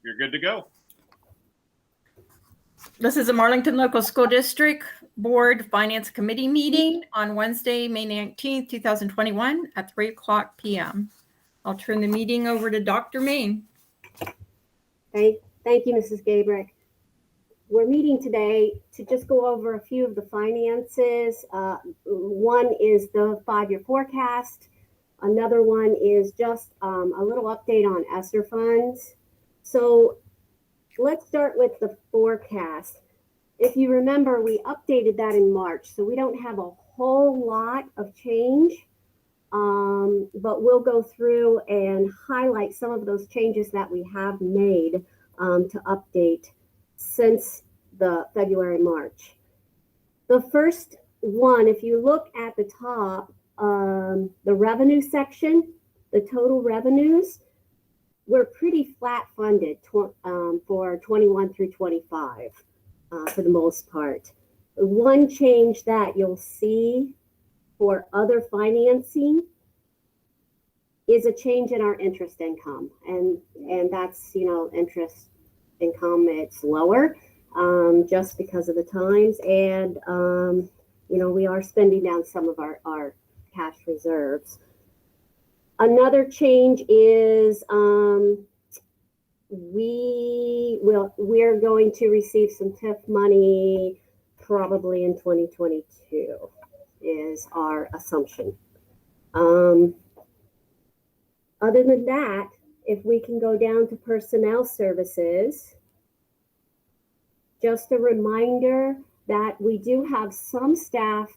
You're good to go. This is a Marlington Local School District Board Finance Committee meeting on Wednesday, May 19th, 2021 at 3:00 p.m. I'll turn the meeting over to Dr. Main. Thank you, Mrs. Gabrick. We're meeting today to just go over a few of the finances. One is the 5-year forecast. Another one is just a little update on ESSER funds. So let's start with the forecast. If you remember, we updated that in March, so we don't have a whole lot of change, but we'll go through and highlight some of those changes that we have made to update since the February, March. The first one, if you look at the top, the revenue section, the total revenues, we're pretty flat funded for 21 through 25 for the most part. One change that you'll see for other financing is a change in our interest income, and that's, interest income, it's lower just because of the times, and we are spending down some of our cash reserves. Another change is we're going to receive some TIF money probably in 2022 is our assumption. Other than that, if we can go down to personnel services, just a reminder that we do have some staff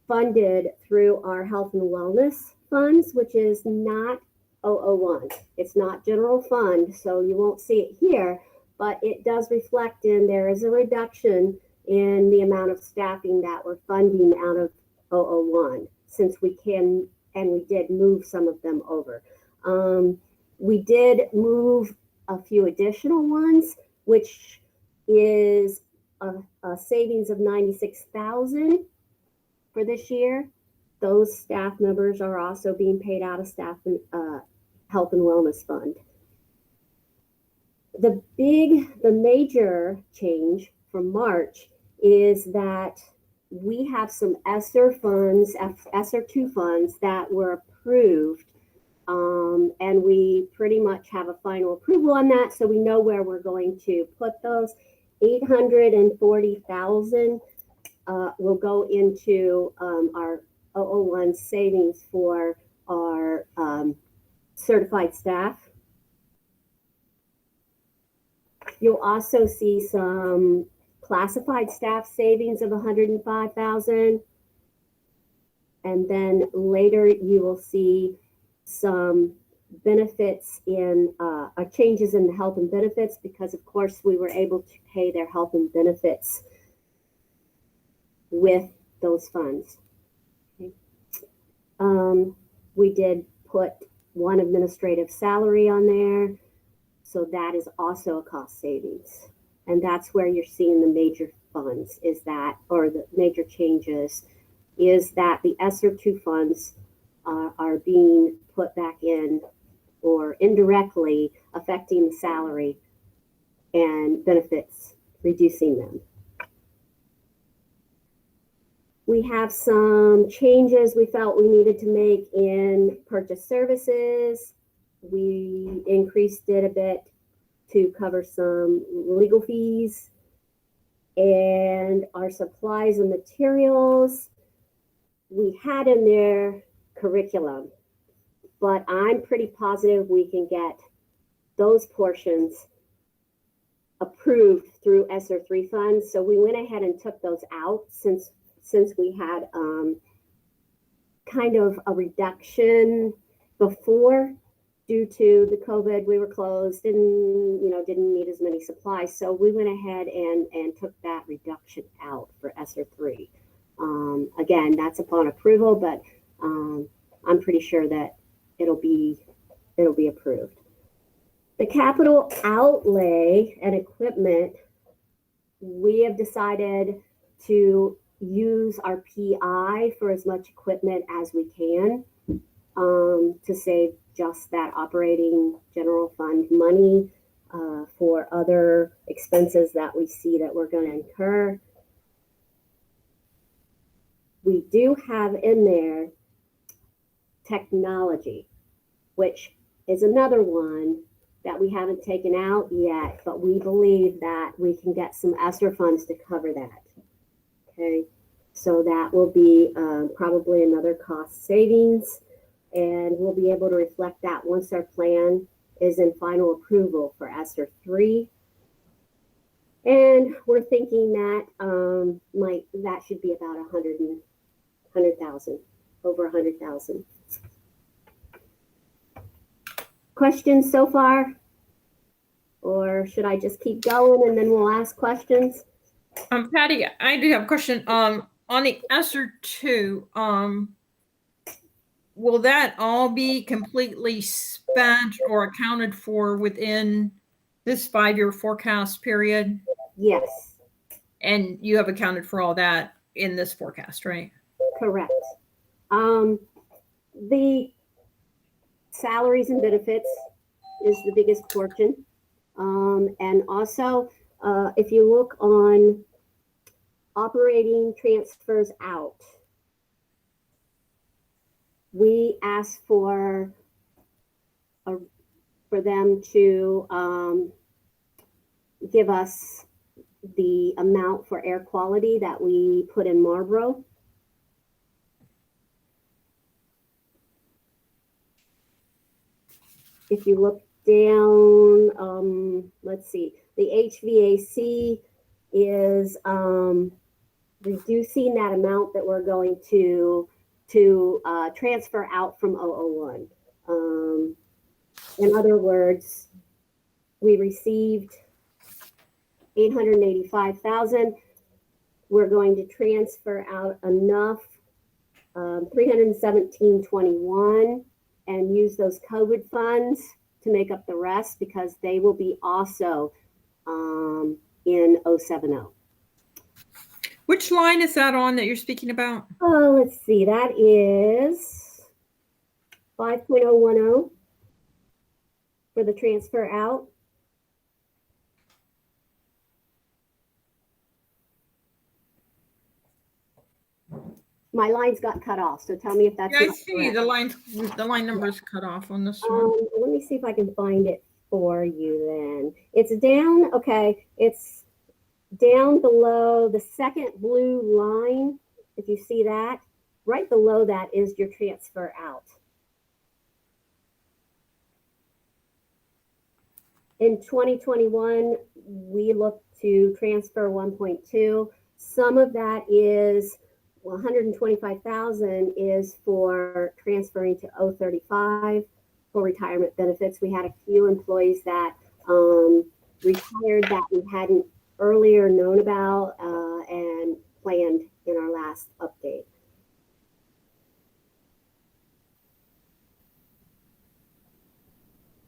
funded through our health and wellness funds, which is not 001. It's not general fund, so you won't see it here, but it does reflect in there is a reduction in the amount of staffing that we're funding out of 001, since we can, and we did move some of them over. We did move a few additional ones, which is a savings of $96,000 for this year. Those staff members are also being paid out of staff and health and wellness fund. The major change from March is that we have some ESSER funds, ESSER 2 funds that were approved, and we pretty much have a final approval on that, so we know where we're going to put those. $840,000 will go into our 001 savings for our certified staff. You'll also see some classified staff savings of $105,000. And then later you will see some benefits in changes in the health and benefits, because of course we were able to pay their health and benefits with those funds. Okay. We did put one administrative salary on there, so that is also a cost savings, and that's where you're seeing the major funds is that, or the major changes is that the ESSER 2 funds are being put back in, or indirectly affecting the salary and benefits, reducing them. We have some changes we felt we needed to make in purchase services. We increased it a bit to cover some legal fees, and our supplies and materials. We had in there curriculum, but I'm pretty positive we can get those portions approved through ESSER 3 funds. So we went ahead and took those out since we had kind of a reduction before due to the COVID. We were closed and didn't need as many supplies. So we went ahead and took that reduction out for ESSER 3. Again, that's upon approval, but I'm pretty sure that it'll be approved. The capital outlay and equipment, we have decided to use our PI for as much equipment as we can to save just that operating general fund money. for other expenses that we see that we're going to incur. We do have in there technology, which is another one that we haven't taken out yet, but we believe that we can get some ESSER funds to cover that. Okay, so that will be probably another cost savings, and we'll be able to reflect that once our plan is in final approval for ESSER 3. And we're thinking that that should be about 100,000, over 100,000. Questions so far? Or should I just keep going and then we'll ask questions? Patty, I do have a question. On the ESSER 2, will that all be completely spent or accounted for within this 5-year forecast period? Yes. And you have accounted for all that in this forecast, right? Correct. The salaries and benefits is the biggest portion. And also, if you look on operating transfers out, we asked for them to give us the amount for air quality that we put in Marlboro. If you look down, let's see, the HVAC is reducing that amount that we're going to transfer out from 001. In other words, we received 885,000. We're going to transfer out enough, 317.21, and use those COVID funds to make up the rest, because they will be also in 070. Which line is that on that you're speaking about? Oh, let's see. That is 5.010 for the transfer out. My lines got cut off, so tell me if that's Yeah, I not see correct. the line number is cut off on this one. Let me see if I can find it for you then. It's down, okay, it's down below the second blue line. If you see that, right below that is your transfer out. In 2021, we looked to transfer 1.2. Some of that is 125,000 is for transferring to 035 for retirement benefits. We had a few employees that retired that we hadn't earlier known about and planned in our last update.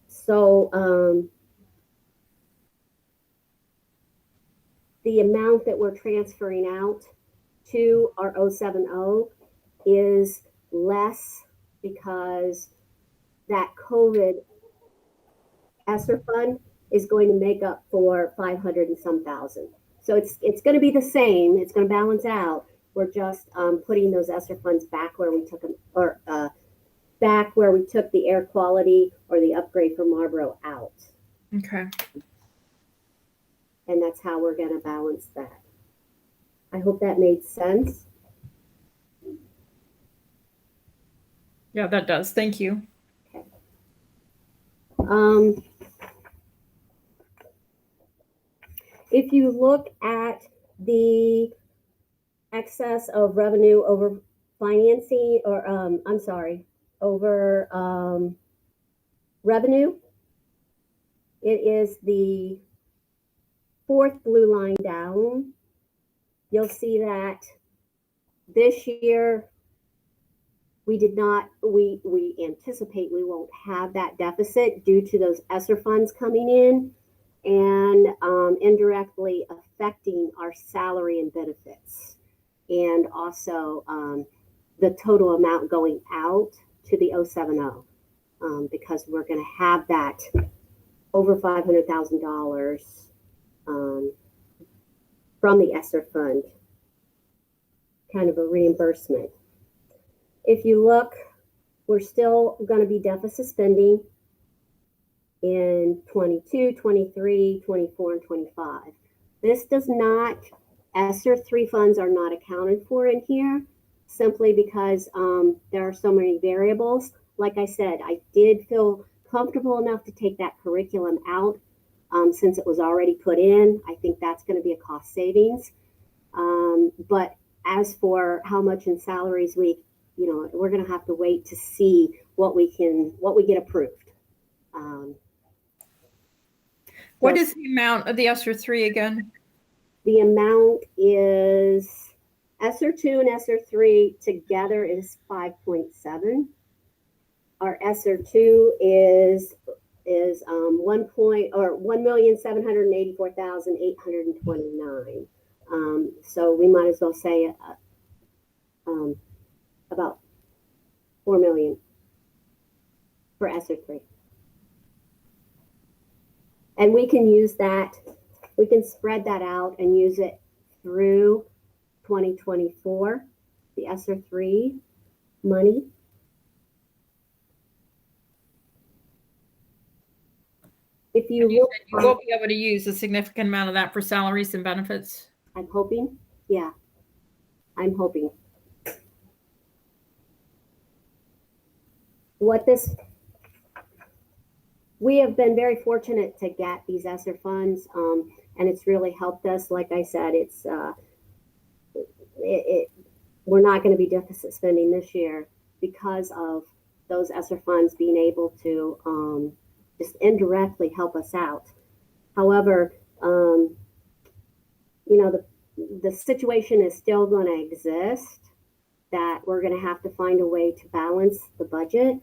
So the amount that we're transferring out to our 070 is less because that COVID ESSER fund is going to make up for 500 and some thousand. So it's going to be the same. It's going to balance out. We're just putting those ESSER funds back where we took them, or back where we took the air quality or the upgrade for Marlboro out. Okay. And that's how we're going to balance that. I hope that made sense. Yeah, that does. Thank you. Okay. If you look at the excess of revenue over financing, or over revenue, it is the fourth blue line down. You'll see that this year we anticipate we won't have that deficit due to those ESSER funds coming in and indirectly affecting our salary and benefits, and also the total amount going out to the 070, because we're going to have that over $500,000 from the ESSER fund, kind of a reimbursement. If you look, we're still going to be deficit spending in 22, 23, 24, and 25. This does not, ESSER 3 funds are not accounted for in here, simply because there are so many variables. Like I said, I did feel comfortable enough to take that curriculum out since it was already put in. I think that's going to be a cost savings. But as for how much in salaries we're going to have to wait to see what we get approved. What is the amount of the ESSER 3 again? The amount is ESSER 2 and ESSER 3 together is 5.7. Our ESSER 2 is $1,784,829. So we might as well say about $4 million for ESSER 3. And we can use that, we can spread that out and use it through 2024, the ESSER 3 money. If you You won't be able to use a significant amount of that for salaries and benefits. I'm hoping, yeah, I'm hoping. We have been very fortunate to get these ESSER funds, and it's really helped us. Like I said, we're not going to be deficit spending this year because of those ESSER funds being able to just indirectly help us out. However, the situation is still going to exist, that we're going to have to find a way to balance the budget.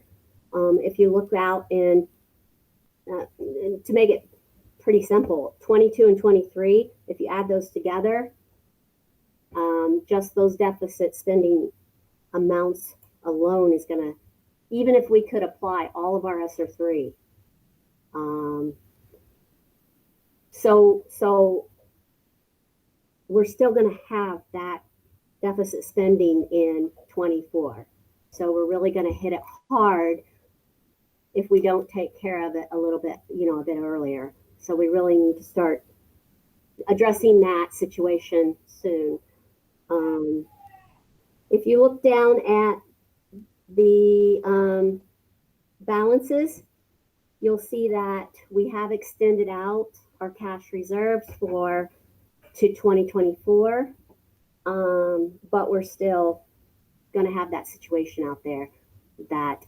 If you look out and to make it pretty simple, 22 and 23, if you add those together, just those deficit spending amounts alone is going to, even if we could apply all of our ESSER 3. So we're still going to have that deficit spending in 24. So we're really going to hit it hard if we don't take care of it a little bit, a bit earlier. So we really need to start addressing that situation soon. If you look down at the balances, you'll see that we have extended out our cash reserves to 2024, but we're still going to have that situation out there that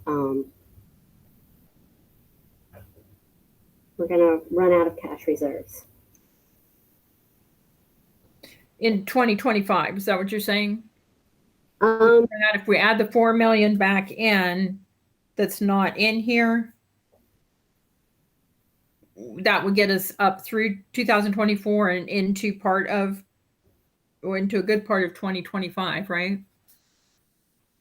we're going to run out of cash reserves. In 2025, is that what you're saying? If we add the $4 million back in, that's not in here, that would get us up through 2024 and into a good part of 2025, right?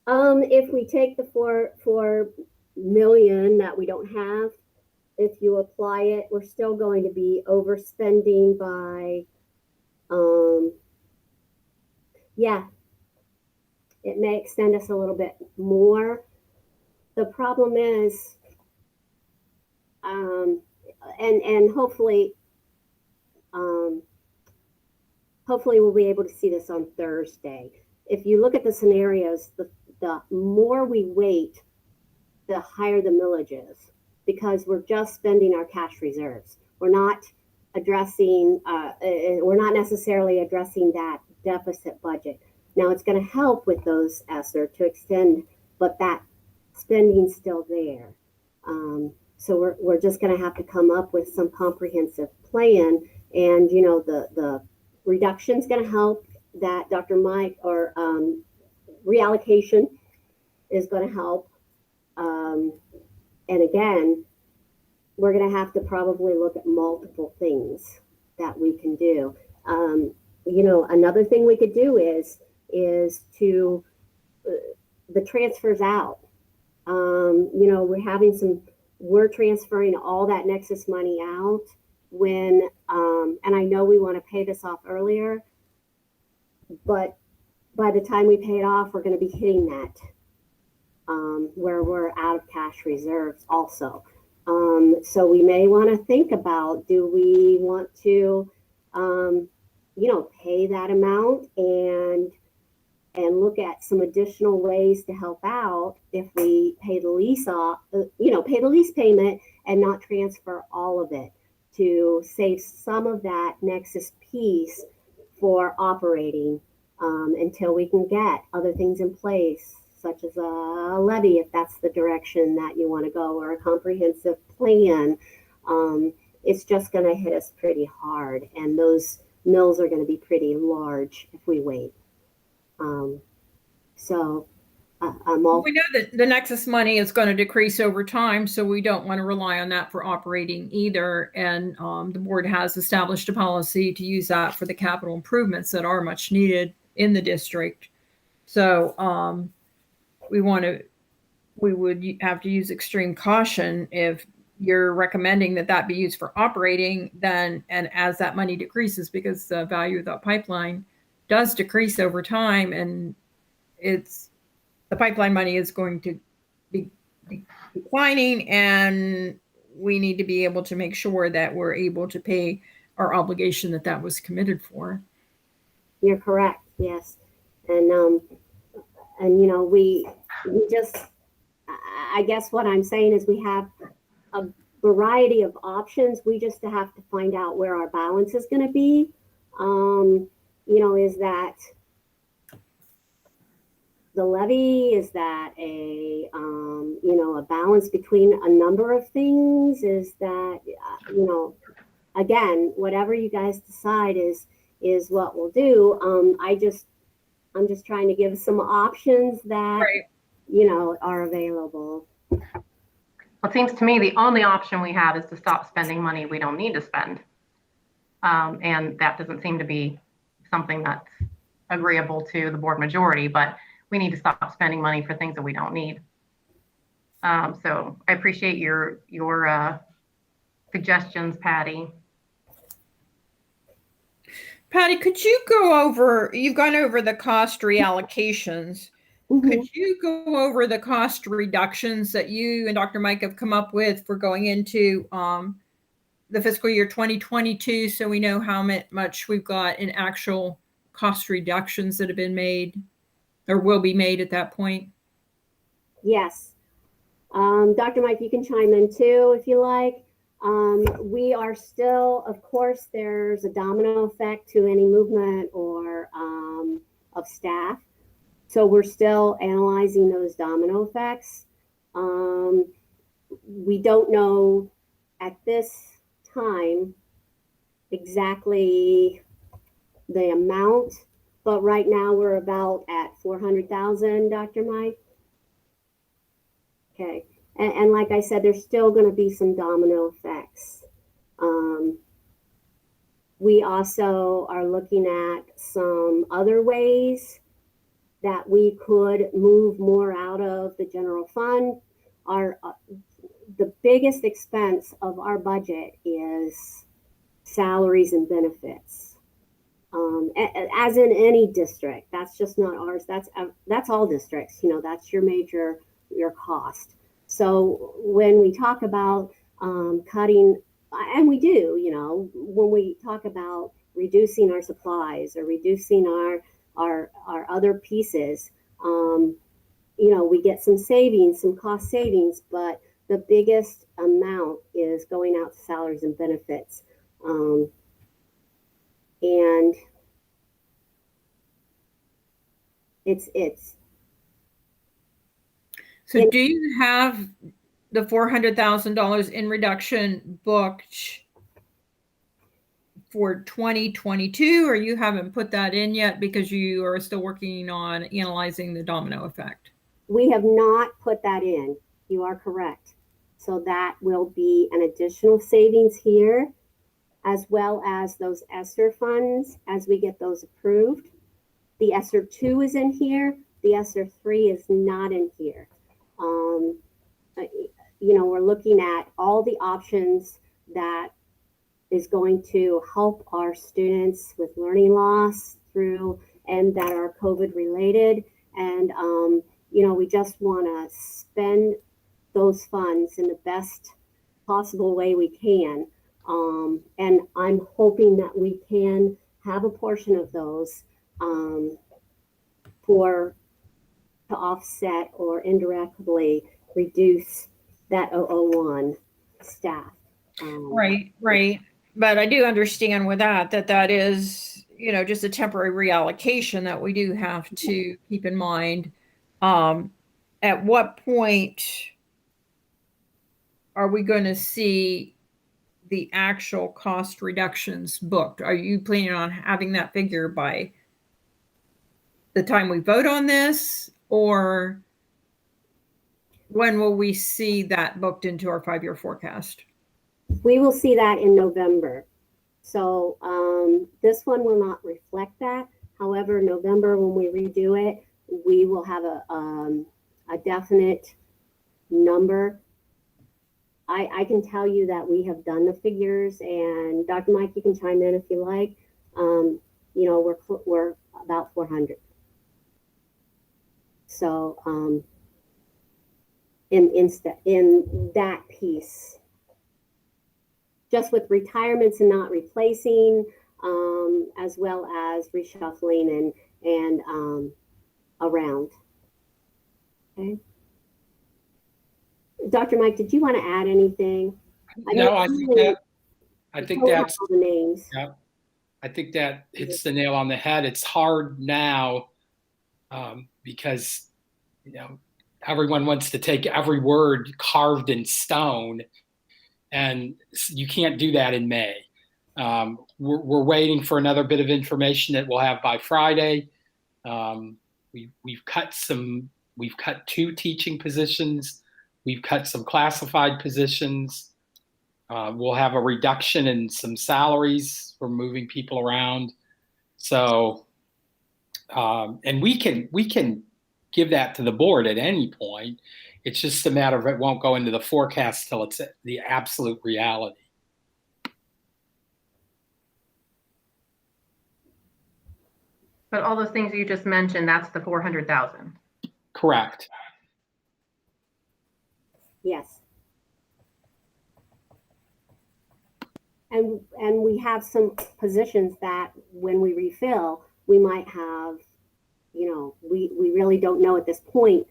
If we take the $4 million that we don't have, if you apply it, we're still going to be overspending by, it may extend us a little bit more. The problem is, and hopefully we'll be able to see this on Thursday. If you look at the scenarios, the more we wait, the higher the millage is, because we're just spending our cash reserves. We're not necessarily addressing that deficit budget. Now it's going to help with those ESSER to extend, but that spending's still there. So we're just going to have to come up with some comprehensive plan, and the reduction's going to help. That Dr. Mike or reallocation is going to help. And again, we're going to have to probably look at multiple things that we can do. Another thing we could do is the transfers out. We're having we're transferring all that Nexus money out when, and I know we want to pay this off earlier, but by the time we pay it off, we're going to be hitting that, where we're out of cash reserves also. So we may want to think about, do we want to, pay that amount and look at some additional ways to help out if we pay the lease off, pay the lease payment and not transfer all of it, to save some of that Nexus piece for operating until we can get other things in place, such as a levy, if that's the direction that you want to go, or a comprehensive plan. It's just going to hit us pretty hard, and those mills are going to be pretty large if we wait. We know that the Nexus money is going to decrease over time, so we don't want to rely on that for operating either. And the board has established a policy to use that for the capital improvements that are much needed in the district. So we would have to use extreme caution if you're recommending that be used for operating, then, and as that money decreases, because the value of the pipeline does decrease over time, and the pipeline money is going to be declining, and we need to be able to make sure that we're able to pay our obligation that was committed for. You're correct. Yes. And we just, I guess what I'm saying is we have a variety of options. We just have to find out where our balance is going to be. Is that the levy? Is that a balance between a number of things? Is that, again, whatever you guys decide is what we'll do. I'm just trying to give some options that, right, are available. Well, it seems to me the only option we have is to stop spending money we don't need to spend. And that doesn't seem to be something that's agreeable to the board majority, but we need to stop spending money for things that we don't need. So I appreciate your suggestions, Patty. Patty, could you you've gone over the cost reallocations. Mm-hmm. Could you go over the cost reductions that you and Dr. Mike have come up with for going into the fiscal year 2022, so we know how much we've got in actual cost reductions that have been made or will be made at that point? Yes. Dr. Mike, you can chime in too if you like. We are still, of course, there's a domino effect to any movement or of staff. So we're still analyzing those domino effects. We don't know at this time exactly the amount, but right now we're about at 400,000, Dr. Mike. Okay. And like I said, there's still going to be some domino effects. We also are looking at some other ways that we could move more out of the general fund. The biggest expense of our budget is salaries and benefits. As in any district, that's just not ours. That's all districts. That's your cost. So when we talk about cutting, and we do, when we talk about reducing our supplies or reducing our other pieces, we get some savings, some cost savings, but the biggest amount is going out to salaries and benefits. And So do you have the $400,000 in reduction booked for 2022, or you haven't put that in yet because you are still working on analyzing the domino effect? We have not put that in. You are correct. So that will be an additional savings here, as well as those ESSER funds as we get those approved. The ESSER 2 is in here. The ESSER 3 is not in here. we're looking at all the options that is going to help our students with learning loss through and that are COVID related. And, we just want to spend those funds in the best possible way we can. And I'm hoping that we can have a portion of those to offset or indirectly reduce that 001 staff. Right. But I do understand with that is, just a temporary reallocation that we do have to keep in mind. At what point are we going to see the actual cost reductions booked? Are you planning on having that figure by the time we vote on this, or when will we see that booked into our 5-year forecast? We will see that in November. So this one will not reflect that. However, November, when we redo it, we will have a definite number. I can tell you that we have done the figures, and Dr. Mike, you can chime in if you like. We're about 400. So in that piece, just with retirements and not replacing, as well as reshuffling and around. Okay. Dr. Mike, did you want to add anything? No, I think that's the names. Yeah, I think that hits the nail on the head. It's hard now because everyone wants to take every word carved in stone, and you can't do that in May. We're waiting for another bit of information that we'll have by Friday. We've cut 2 teaching positions. We've cut some classified positions. We'll have a reduction in some salaries for moving people around. So, and we can give that to the board at any point. It's just a matter of it won't go into the forecast till it's the absolute reality. But all those things you just mentioned, that's the 400,000. Correct. Yes. And we have some positions that when we refill, we might have, we really don't know at this point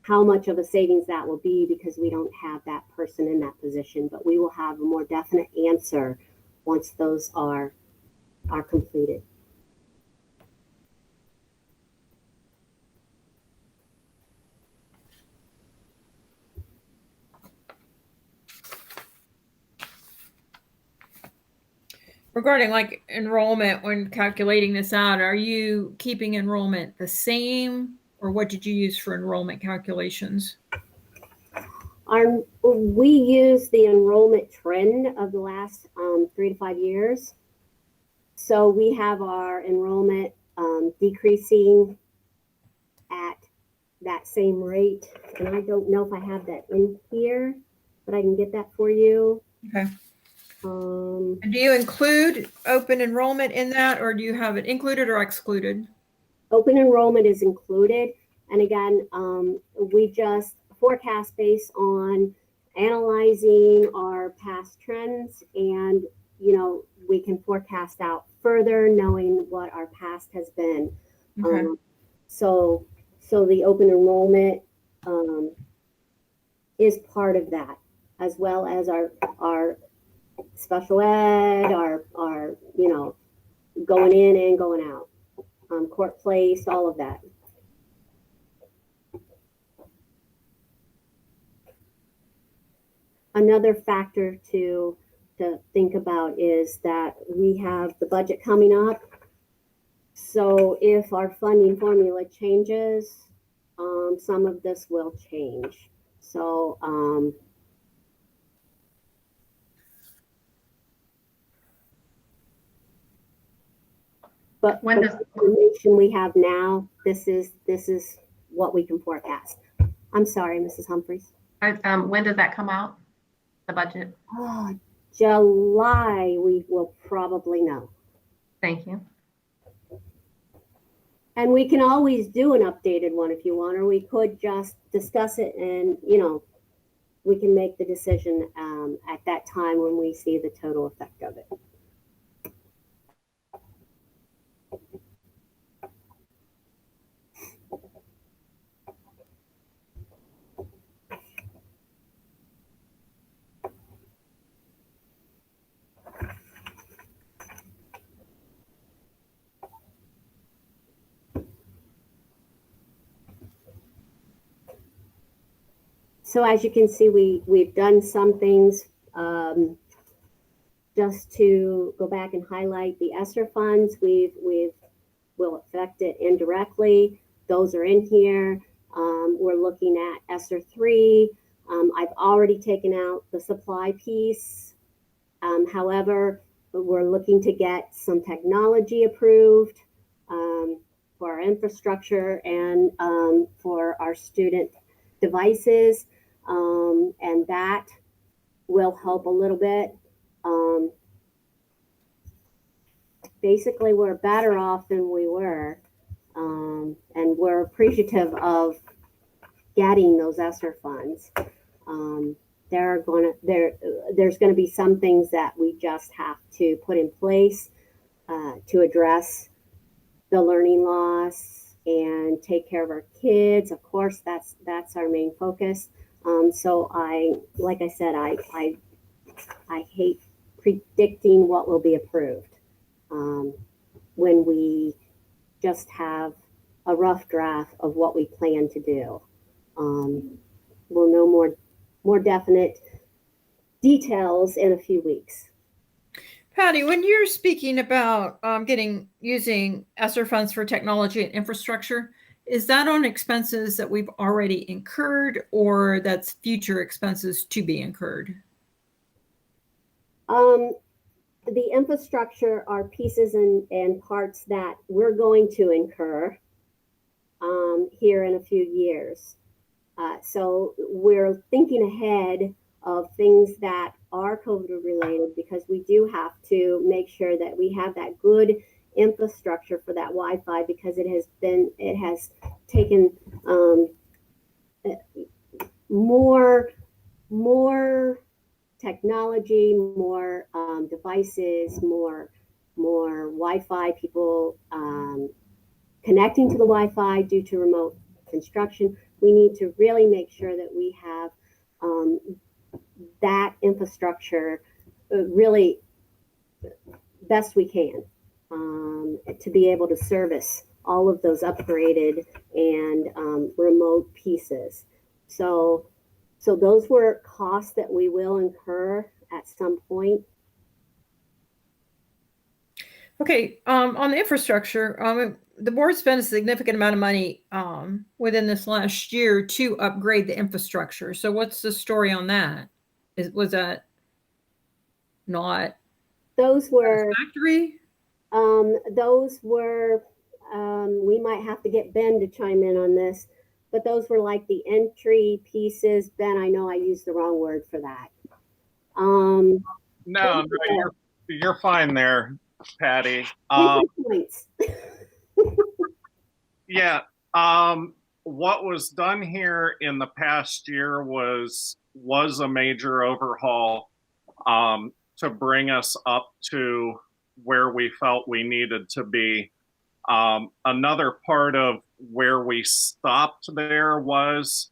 how much of a savings that will be because we don't have that person in that position, but we will have a more definite answer once those are completed. Regarding like enrollment, when calculating this out, are you keeping enrollment the or what did you use for enrollment calculations? We use the enrollment trend of the last 3 to 5 years. So we have our enrollment decreasing at that same rate. And I don't know if I have that in here, but I can get that for you. Okay. Do you include open enrollment in that, or do you have it included or excluded? Open enrollment is included. And again, we just forecast based on analyzing our past trends, and we can forecast out further knowing what our past has been. Okay. So the open enrollment is part of that, as well as our special ed, our going in and going out, court place, all of that. Another factor to think about is that we have the budget coming up. So if our funding formula changes, some of this will change. So but When the information we have now, this is what we can forecast. I'm sorry, Mrs. Humphries. When does that come out? The budget? Oh, July, we will probably know. Thank you. And we can always do an updated one if you want, or we could just discuss it and, we can make the decision at that time when we see the total effect of it. So as you can see, we've done some things. Just to go back and highlight the ESSER funds, will affect it indirectly. Those are in here. We're looking at ESSER 3. I've already taken out the supply piece. However, we're looking to get some technology approved for our infrastructure and for our student devices. And that will help a little bit. Basically, we're better off than we were, and we're appreciative of getting those ESSER funds. There's going to be some things that we just have to put in place to address the learning loss and take care of our kids. Of course, that's our main focus. So like I said, I hate predicting what will be approved when we just have a rough draft of what we plan to do. We'll know more definite details in a few weeks. Patty, when you're speaking about using ESSER funds for technology and infrastructure, is that on expenses that we've already incurred, or that's future expenses to be incurred? The infrastructure are pieces and parts that we're going to incur here in a few years. So we're thinking ahead of things that are COVID related, because we do have to make sure that we have that good infrastructure for that Wi-Fi, because it has taken more technology, more devices, more Wi-Fi, people connecting to the Wi-Fi due to remote construction. We need to really make sure that we have that infrastructure really best we can to be able to service all of those upgraded and remote pieces. So those were costs that we will incur at some point. Okay, on the infrastructure, the board spent a significant amount of money within this last year to upgrade the infrastructure. So what's the story on that? Was that not Those were factory? those were we might have to get Ben to chime in on this, but those were like the entry pieces. Ben, I know I used the wrong word for that. No, you're fine there, Patty. Points. Yeah. What was done here in the past year was a major overhaul to bring us up to where we felt we needed to be. Another part of where we stopped there was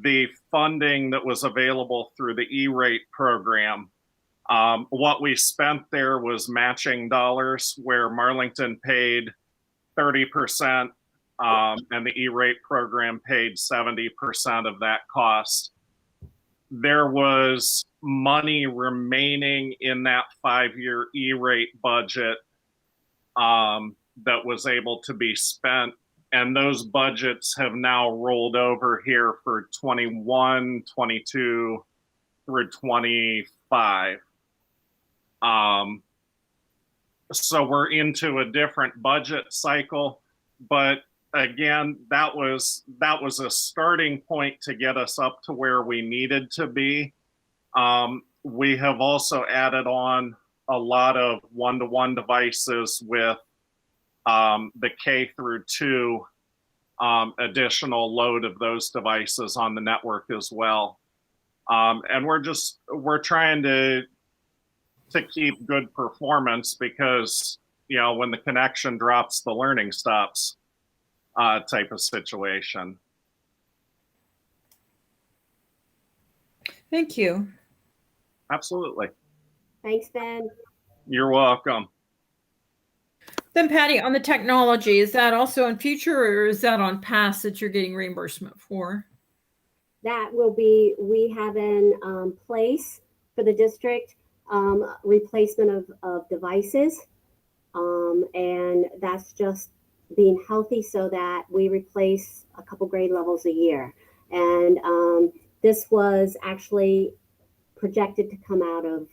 the funding that was available through the ERate program. What we spent there was matching dollars, where Marlington paid 30%, and the ERate program paid 70% of that cost. There was money remaining in that 5-year ERate budget that was able to be spent, and those budgets have now rolled over here for 21, 22 through 25. So we're into a different budget cycle, but again, that was a starting point to get us up to where we needed to be. We have also added on a lot of one-to-one devices with the K through 2 additional load of those devices on the network as well. And we're trying to keep good performance, because, you know, when the connection drops, the learning stops, type of situation. Thank you. Absolutely. Thanks, Ben. You're welcome. Then Patty, on the technology, is that also in future, or is that on past that you're getting reimbursement for? That will be, we have in place for the district, replacement of devices. And that's just being healthy so that we replace a couple grade levels a year. And this was actually projected to come out of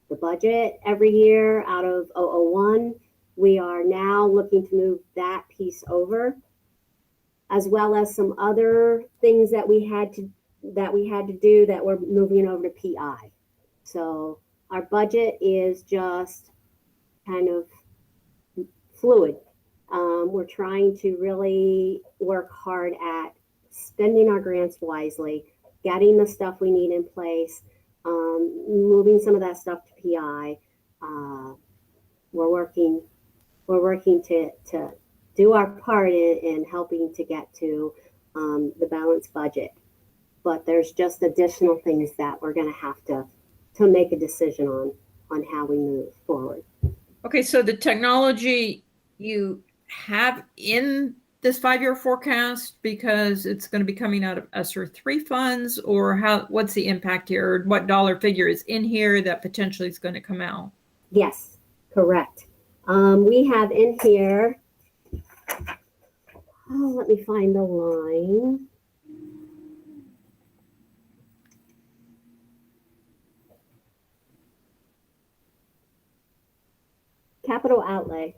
the budget every year out of 001. We are now looking to move that piece over, as well as some other things that we had to do that we're moving over to PI. So our budget is just kind of fluid. We're trying to really work hard at spending our grants wisely, getting the stuff we need in place, moving some of that stuff to PI. We're working to do our part in helping to get to the balanced budget. But there's just additional things that we're going to have to make a decision on how we move forward. Okay, so the technology you have in this 5-year forecast, because it's going to be coming out of ESSER 3 funds, or what's the impact here? Or what dollar figure is in here that potentially is going to come out? Yes, correct. We have in here, let me find the line. Capital outlay.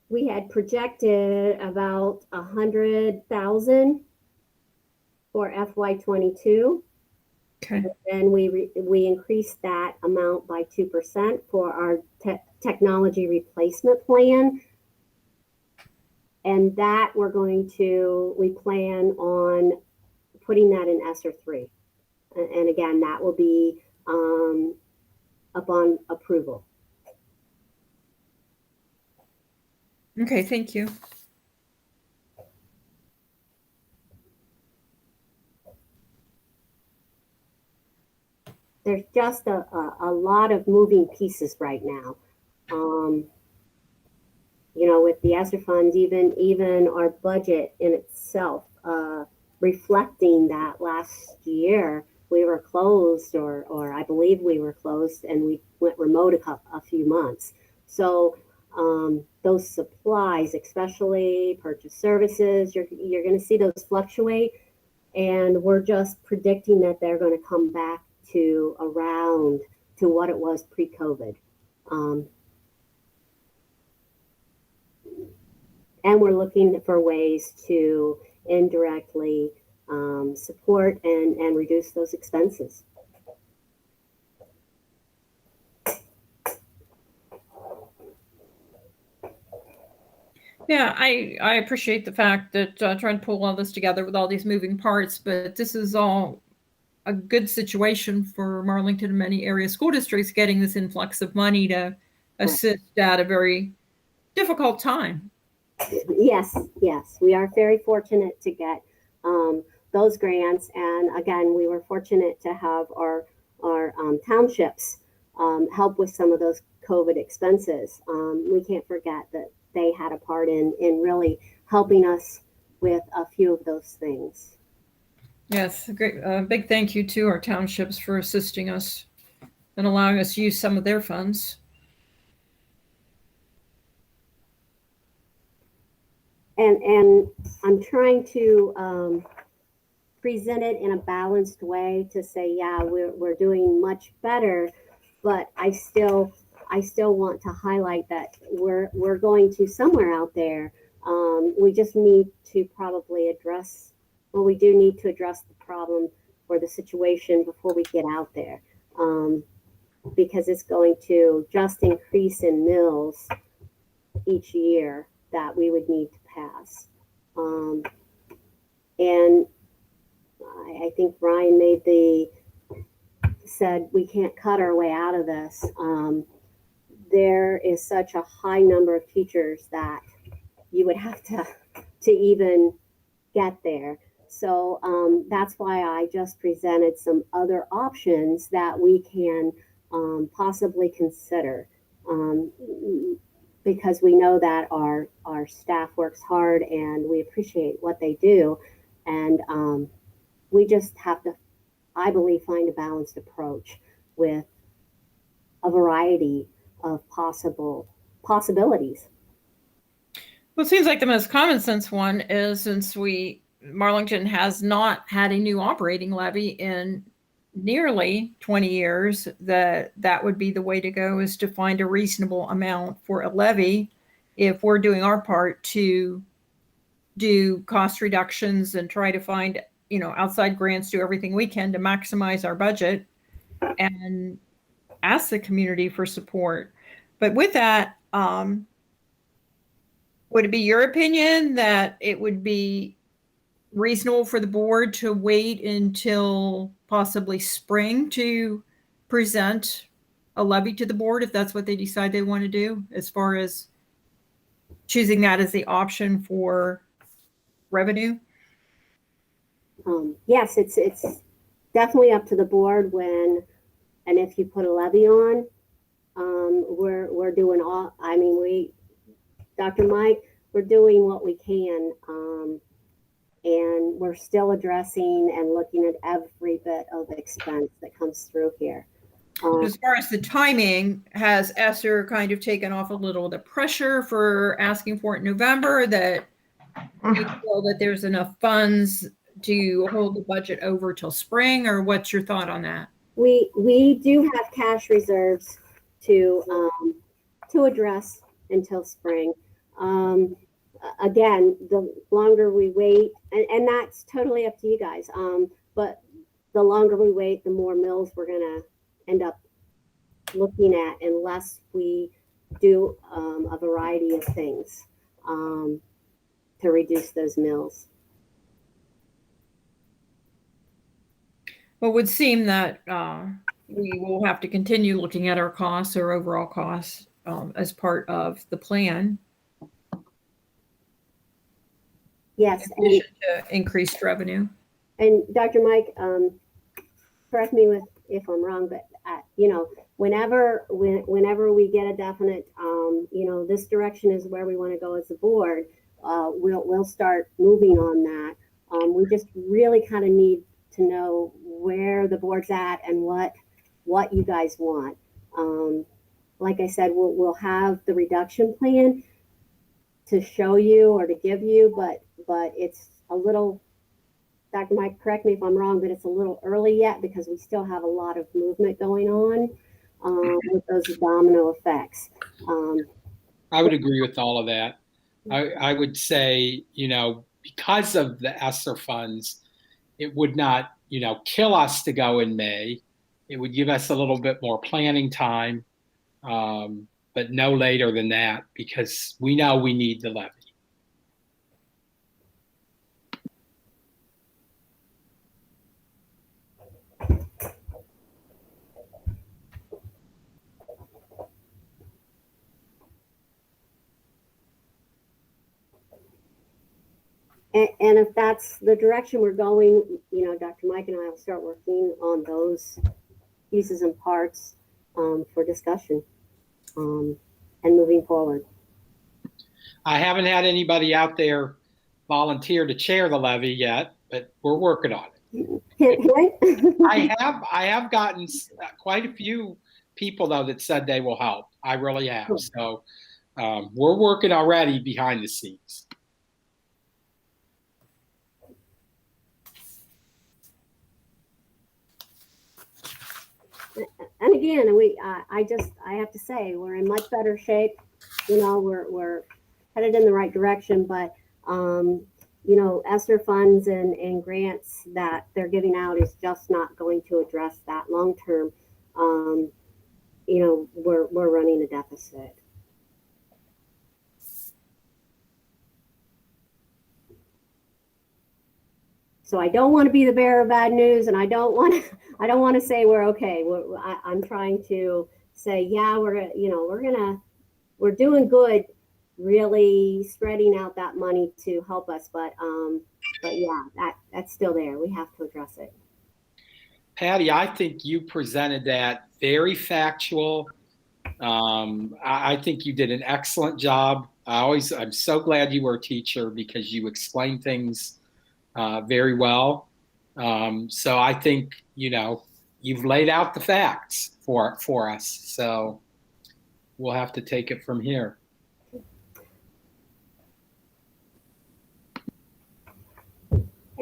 We had projected about 100,000 for FY22. Okay. Then we increased that amount by 2% for our technology replacement plan. And that we plan on putting that in ESSER 3. And again, that will be upon approval. Okay, thank you. There's just a lot of moving pieces right now. You know, with the ESSER funds, even our budget in itself, reflecting that last year we were closed, or I believe we were closed, and we went remote a few months. So those supplies, especially purchase services, you're going to see those fluctuate, and we're just predicting that they're going to come back to around to what it was pre-COVID. And we're looking for ways to indirectly support and reduce those expenses. Yeah, I appreciate the fact that trying to pull all this together with all these moving parts, but this is all a good situation for Marlington and many area school districts getting this influx of money to assist at a very difficult time. Yes, we are very fortunate to get those grants, and again, we were fortunate to have our townships help with some of those COVID expenses. We can't forget that they had a part in really helping us with a few of those things. Yes, a great big thank you to our townships for assisting us and allowing us to use some of their funds. And I'm trying to present it in a balanced way to say, yeah, we're doing much better, but I still want to highlight that we're going to somewhere out there We just need to probably address, well, we do need to address the problem or the situation before we get out there, because it's going to just increase in mills each year that we would need to pass. And I think Brian said we can't cut our way out of this. There is such a high number of teachers that you would have to even get there. So that's why I just presented some other options that we can possibly consider, because we know that our staff works hard and we appreciate what they do. And we just have to, I believe, find a balanced approach with a variety of possibilities. Well, it seems like the most common sense one is, since Marlington has not had a new operating levy in nearly 20 years, that would be the way to go, is to find a reasonable amount for a levy if we're doing our part to do cost reductions and try to find, outside grants, do everything we can to maximize our budget and ask the community for support. But with that, would it be your opinion that it would be reasonable for the board to wait until possibly spring to present a levy to the board, if that's what they decide they want to do, as far as choosing that as the option for revenue? Yes, it's definitely up to the board when and if you put a levy on. We're doing all, Dr. Mike, we're doing what we can, and we're still addressing and looking at every bit of expense that comes through here. As far as the timing, has Esther kind of taken off a little of the pressure for asking for it in November, that you feel that there's enough funds to hold the budget over till spring, or what's your thought on that? We do have cash reserves to address until spring. Again, the longer we wait, and that's totally up to you guys, but the longer we wait, the more mills we're going to end up looking at, unless we do a variety of things to reduce those mills. Well, it would seem that we will have to continue looking at our costs, our overall costs, as part of the plan. Yes, in addition to increased revenue. And Dr. Mike, correct me if I'm wrong, but whenever we get a definite, this direction is where we want to go as a board, we'll start moving on that. We just really kind of need to know where the board's at and what you guys want. Like I said, we'll have the reduction plan to show you or to give you, but it's a little, Dr. Mike, correct me if I'm wrong, but it's a little early yet, because we still have a lot of movement going on with those domino effects. I would agree with all of that. I would say, because of the ESSER funds, it would not, kill us to go in May. It would give us a little bit more planning time, but no later than that, because we know we need the levy. And if that's the direction we're going, Dr. Mike and I will start working on those pieces and parts for discussion and moving forward. I haven't had anybody out there volunteer to chair the levy yet, but we're working on it. I have gotten quite a few people, though, that said they will help. I really have. So we're working already behind the scenes. And again, I have to say, we're in much better shape. We're headed in the right direction, but you know, ESSER funds and grants that they're giving out is just not going to address that long term. You know, we're running a deficit. So I don't want to be the bearer of bad news, and I don't want to say we're okay. I'm trying to say, yeah, we're doing good, really spreading out that money to help us, but yeah, that's still there. We have to address it. Patty, I think you presented that very factual. I think you did an excellent job. I'm so glad you were a teacher because you explained things very well. So I think, you know, you've laid out the facts for us. So we'll have to take it from here.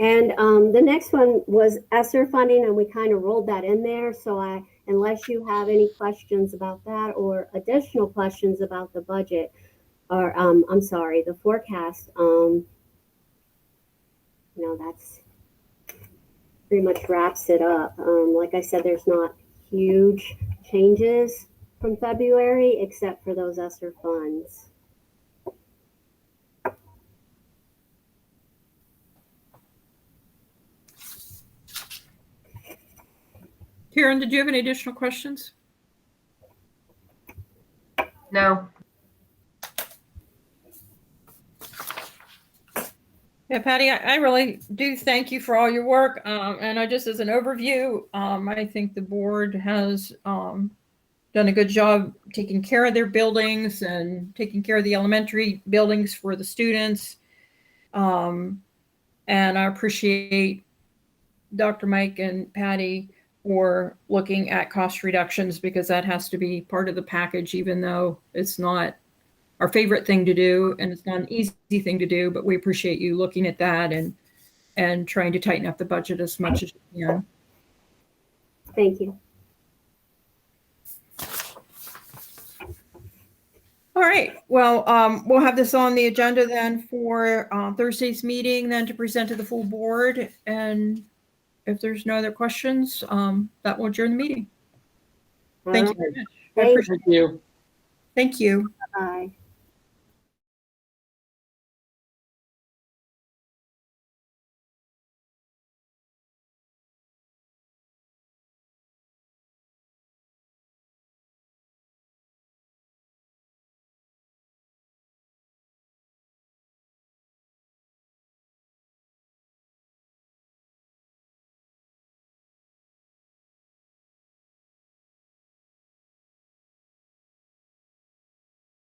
And the next one was ESSER funding, and we kind of rolled that in there. So unless you have any questions about that or additional questions about the budget, or I'm sorry, the forecast, you know, that's pretty much wraps it up. Like I said, there's not huge changes from February except for those ESSER funds. Karen, did you have any additional questions? No. Yeah, Patty, I really do thank you for all your work. And I just, as an overview, I think the board has done a good job taking care of their buildings and taking care of the elementary buildings for the students. And I appreciate Dr. Mike and Patty for looking at cost reductions, because that has to be part of the package, even though it's not our favorite thing to do and it's not an easy thing to do, but we appreciate you looking at that and trying to tighten up the budget as much as you can. Thank you. All right. Well, we'll have this on the agenda then for Thursday's meeting then to present to the full board. And if there's no other questions, that will adjourn the meeting. Thank you very much. I appreciate it. Thank you. Thank you. Bye.